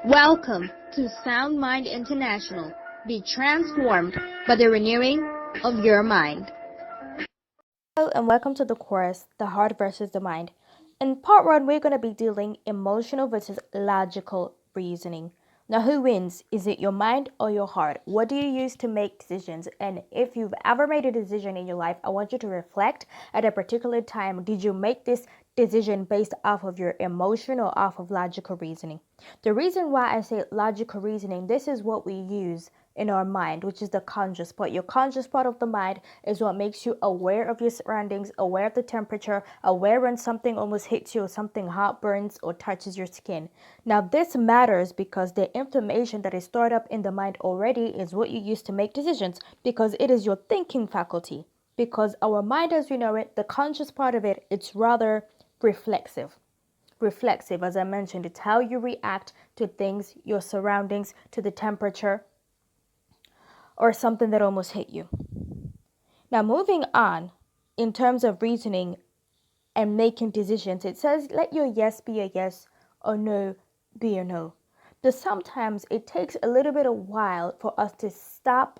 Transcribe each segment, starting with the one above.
Welcome to Sound Mind International. Be transformed by the renewing of your mind. Hello and welcome to the course, The Heart versus the Mind. In part 1, we're going to be dealing emotional versus logical reasoning. Now, who wins? Is it your mind or your heart? What do you use to make decisions? And if you've ever made a decision in your life, I want you to reflect at a particular time. Did you make this decision based off of your emotion or off of logical reasoning? The reason why I say logical reasoning, this is what we use in our mind, which is the conscious part. Your conscious part of the mind is what makes you aware of your surroundings, aware of the temperature, aware when something almost hits you or something hot burns or touches your skin. Now, this matters because the information that is stored up in the mind already is what you use to make decisions, because it is your thinking faculty. Because our mind, as we know it, the conscious part of it, it's rather reflexive. Reflexive, as I mentioned, it's how you react to things, your surroundings, to the temperature, or something that almost hit you. Now, moving on, in terms of reasoning and making decisions, it says let your yes be a yes or no be a no. But sometimes it takes a little bit of while for us to stop,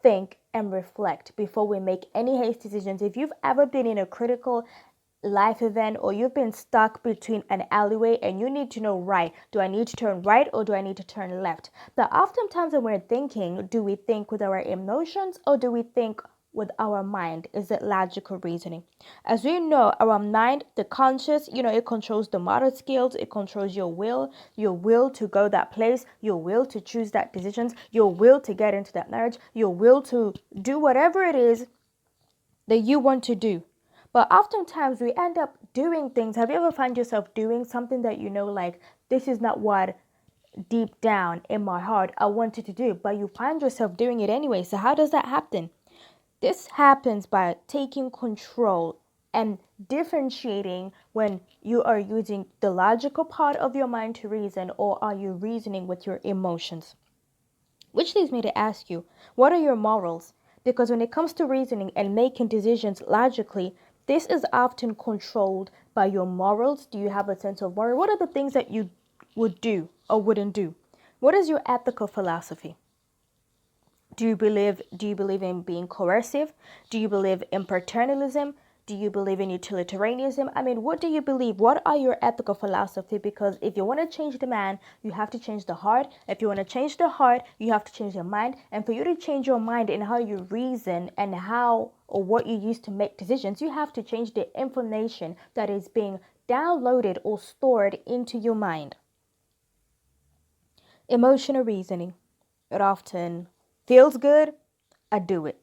think, and reflect before we make any hasty decisions. If you've ever been in a critical life event or you've been stuck between an alleyway and you need to know, right, do I need to turn right or do I need to turn left? But oftentimes when we're thinking, do we think with our emotions or do we think with our mind? Is it logical reasoning? As we know, our mind, the conscious, it controls the motor skills, it controls your will to go that place, your will to choose that decisions, your will to get into that marriage, your will to do whatever it is that you want to do. But oftentimes we end up doing things. Have you ever found yourself doing something that like, this is not what deep down in my heart I wanted to do, but you find yourself doing it anyway? So how does that happen? This happens by taking control and differentiating when you are using the logical part of your mind to reason, or are you reasoning with your emotions? Which leads me to ask you, what are your morals? Because when it comes to reasoning and making decisions logically, this is often controlled by your morals. Do you have a sense of moral? What are the things that you would do or wouldn't do? What is your ethical philosophy? Do you believe in being coercive? Do you believe in paternalism? Do you believe in utilitarianism? I mean, what do you believe? What are your ethical philosophy? Because if you want to change the man, you have to change the heart. If you want to change the heart, you have to change your mind. And for you to change your mind and how you reason and how or what you use to make decisions, you have to change the information that is being downloaded or stored into your mind. Emotional reasoning. It often feels good, I do it.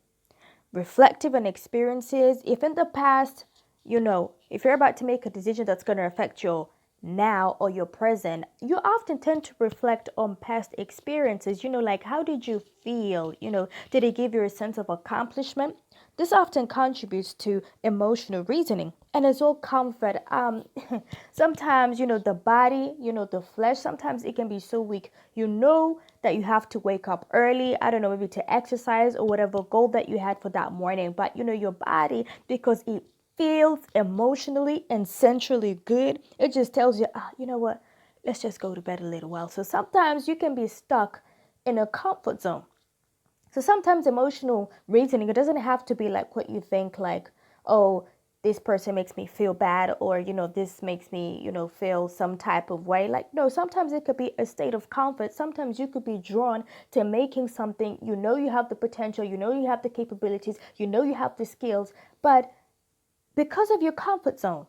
Reflective on experiences. If in the past, if you're about to make a decision that's going to affect your now or your present, you often tend to reflect on past experiences. Like, how did you feel? Did it give you a sense of accomplishment? This often contributes to emotional reasoning, and it's all comfort. Sometimes, the body, the flesh, sometimes it can be so weak. That you have to wake up early, I don't know, maybe to exercise or whatever goal that you had for that morning. But, your body, because it feels emotionally and centrally good, it just tells you, you know what, let's just go to bed a little while. So sometimes you can be stuck in a comfort zone. So sometimes emotional reasoning, it doesn't have to be like what you think, like, oh, this person makes me feel bad, or, this makes me, feel some type of way. Like, no, sometimes it could be a state of comfort. Sometimes you could be drawn to making something, you have the potential, you have the capabilities, you have the skills, but because of your comfort zone,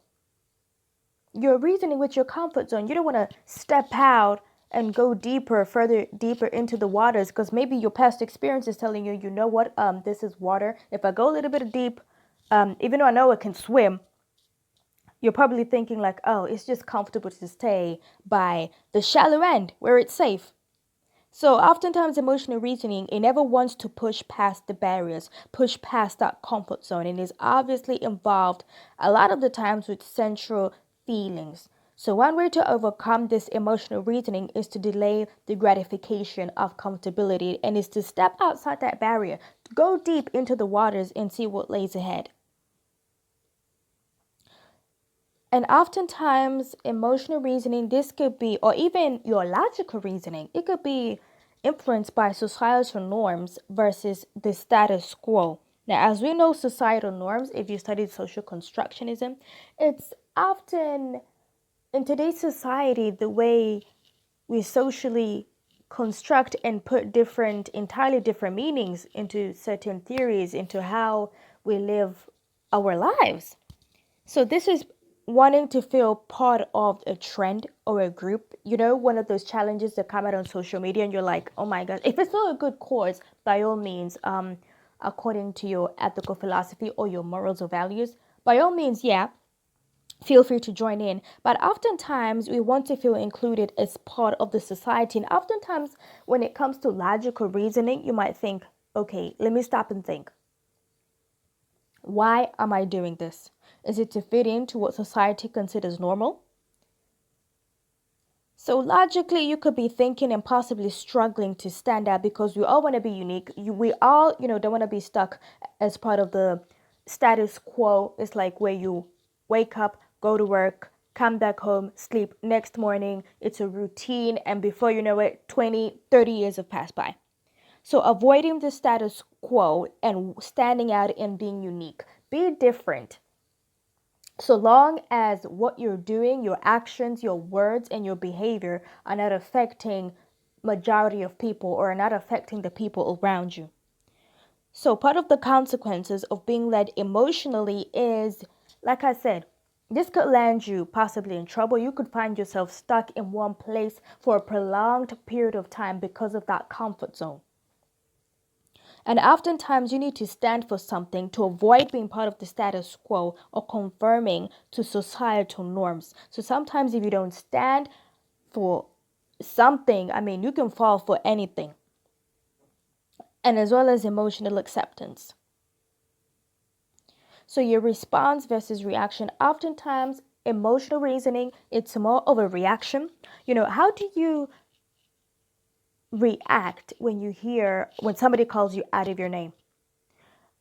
you're reasoning with your comfort zone. You don't want to step out and go further deeper into the waters, because maybe your past experience is telling you, what, this is water. If I go a little bit deep, even though I know I can swim, you're probably thinking like, oh, it's just comfortable to stay by the shallow end where it's safe. So oftentimes emotional reasoning, it never wants to push past the barriers, push past that comfort zone, and is obviously involved a lot of the times with central feelings. So one way to overcome this emotional reasoning is to delay the gratification of comfortability, and is to step outside that barrier, go deep into the waters and see what lays ahead. And oftentimes, emotional reasoning, this could be, or even your logical reasoning, it could be influenced by societal norms versus the status quo. Now, as we know, societal norms, if you studied social constructionism, it's often in today's society, the way we socially construct and put entirely different meanings into certain theories, into how we live our lives. So this is wanting to feel part of a trend or a group. You know, one of those challenges that come out on social media, and you're like, oh my God, if it's not a good cause, by all means, according to your ethical philosophy or your morals or values, by all means, yeah, feel free to join in. But oftentimes we want to feel included as part of the society. And oftentimes when it comes to logical reasoning, you might think, okay, let me stop and think. Why am I doing this? Is it to fit into what society considers normal? So logically, you could be thinking and possibly struggling to stand out because we all want to be unique. We all, don't want to be stuck as part of the status quo. It's like where you wake up, go to work, come back home, sleep next morning. It's a routine. And before you know it, 20, 30 years have passed by. So avoiding the status quo and standing out and being unique. Be different. So long as what you're doing, your actions, your words, and your behavior are not affecting majority of people or are not affecting the people around you. So part of the consequences of being led emotionally is, like I said, this could land you possibly in trouble. You could find yourself stuck in one place for a prolonged period of time because of that comfort zone. And oftentimes you need to stand for something to avoid being part of the status quo or conforming to societal norms. So sometimes if you don't stand for something, you can fall for anything. And as well as emotional acceptance. So your response versus reaction, oftentimes emotional reasoning, it's more of a reaction. How do you react when somebody calls you out of your name?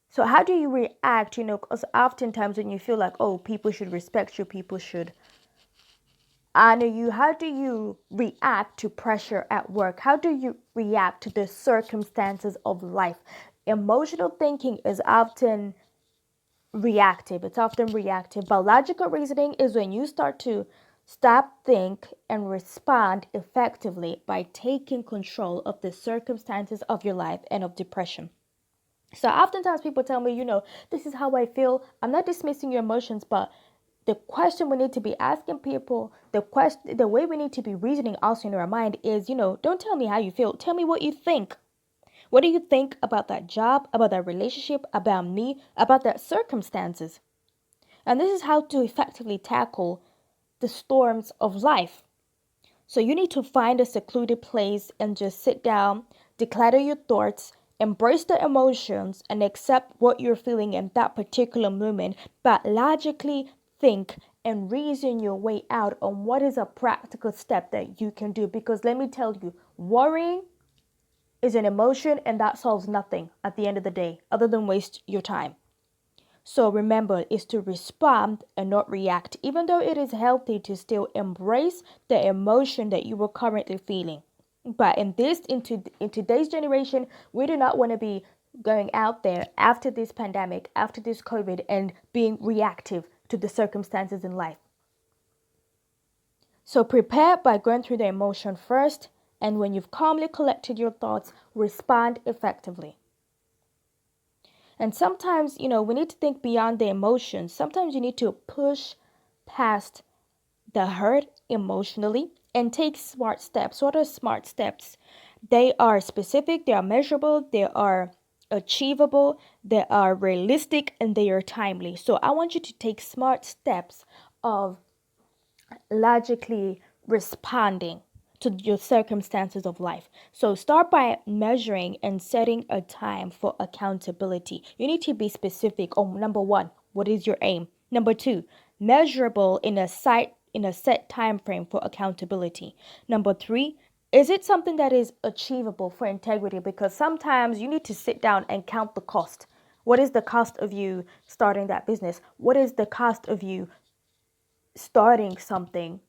So how do you react, because oftentimes when you feel like, oh, people should respect you, people should honor you, how do you react to pressure at work? How do you react to the circumstances of life? Emotional thinking is often reactive. It's often reactive. But logical reasoning is when you start to stop, think, and respond effectively by taking control of the circumstances of your life and of depression. So oftentimes people tell me, this is how I feel. I'm not dismissing your emotions, but the question we need to be asking people, the way we need to be reasoning also in our mind is, don't tell me how you feel. Tell me what you think. What do you think about that job, about that relationship, about me, about that circumstances? And this is how to effectively tackle the storms of life. So you need to find a secluded place and just sit down, declutter your thoughts, embrace the emotions, and accept what you're feeling in that particular moment, but logically think and reason your way out on what is a practical step that you can do. Because let me tell you, worrying is an emotion and that solves nothing at the end of the day other than waste your time. So remember, is to respond and not react, even though it is healthy to still embrace the emotion that you are currently feeling. But in today's generation, we do not want to be going out there after this pandemic, after this COVID, and being reactive to the circumstances in life. So prepare by going through the emotion first, and when you've calmly collected your thoughts, respond effectively. And sometimes, we need to think beyond the emotions. Sometimes you need to push past the hurt emotionally and take smart steps. What are smart steps? They are specific, they are measurable, they are achievable, they are realistic, and they are timely. So I want you to take smart steps of logically responding to your circumstances of life. So start by measuring and setting a time for accountability. You need to be specific on number 1, what is your aim? Number 2, measurable in a set time frame for accountability. Number 3, is it something that is achievable for integrity? Because sometimes you need to sit down and count the cost. What is the cost of you starting that business? What is the cost of you starting something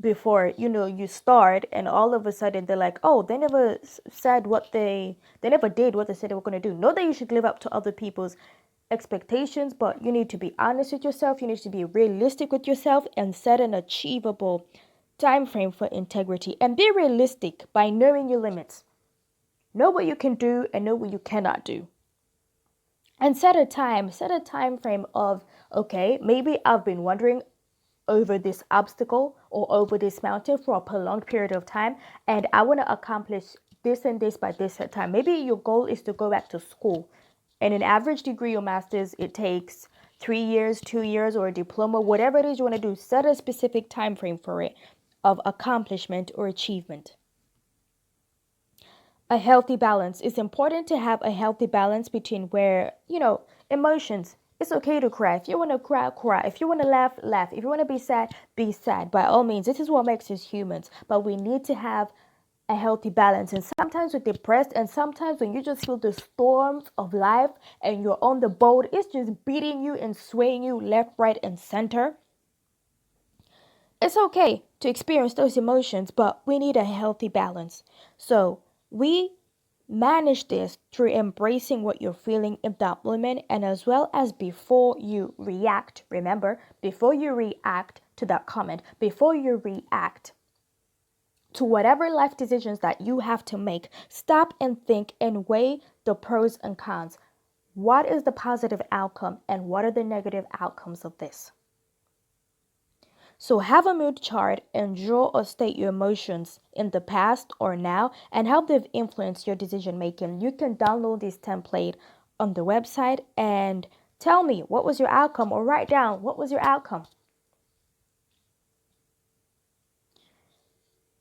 before you start, and all of a sudden they're like, oh, they never said what they never did what they said they were going to do. Not that you should live up to other people's expectations, but you need to be honest with yourself. You need to be realistic with yourself and set an achievable time frame for integrity, and be realistic by knowing your limits. Know what you can do and know what you cannot do, and set a time frame of, okay, maybe I've been wondering over this obstacle or over this mountain for a prolonged period of time, and I want to accomplish this and this by this time. Maybe your goal is to go back to school, and an average degree or master's, it takes 3 years, 2 years, or a diploma, whatever it is you want to do. Set a specific time frame for it of accomplishment or achievement. A healthy balance. It's important to have a healthy balance between where, emotions. It's okay to cry. If you want to cry, cry. If you want to laugh, laugh. If you want to be sad, be sad. By all means, this is what makes us humans. But we need to have a healthy balance. And sometimes we're depressed, and sometimes when you just feel the storms of life and you're on the boat, it's just beating you and swaying you left, right, and center. It's okay to experience those emotions, but we need a healthy balance. So we manage this through embracing what you're feeling in that moment, and as well as before you react. Remember, before you react to that comment, before you react to whatever life decisions that you have to make, stop and think and weigh the pros and cons. What is the positive outcome and what are the negative outcomes of this? So have a mood chart and draw or state your emotions in the past or now and how they've influenced your decision making. You can download this template on the website and tell me what was your outcome, or write down what was your outcome.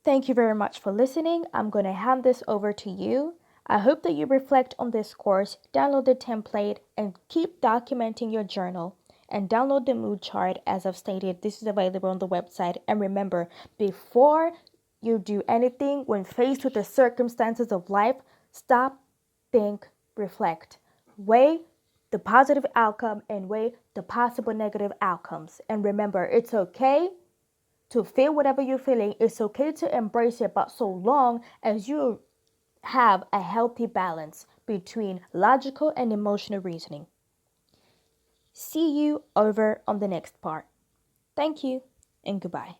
Thank you very much for listening. I'm going to hand this over to you. I hope that you reflect on this course, download the template, and keep documenting your journal. And download the mood chart. As I've stated, this is available on the website. And remember, before you do anything, when faced with the circumstances of life, stop, think, reflect. Weigh the positive outcome and weigh the possible negative outcomes. And remember, it's okay to feel whatever you're feeling. It's okay to embrace it, but so long as you have a healthy balance between logical and emotional reasoning. See you over on the next part. Thank you and goodbye.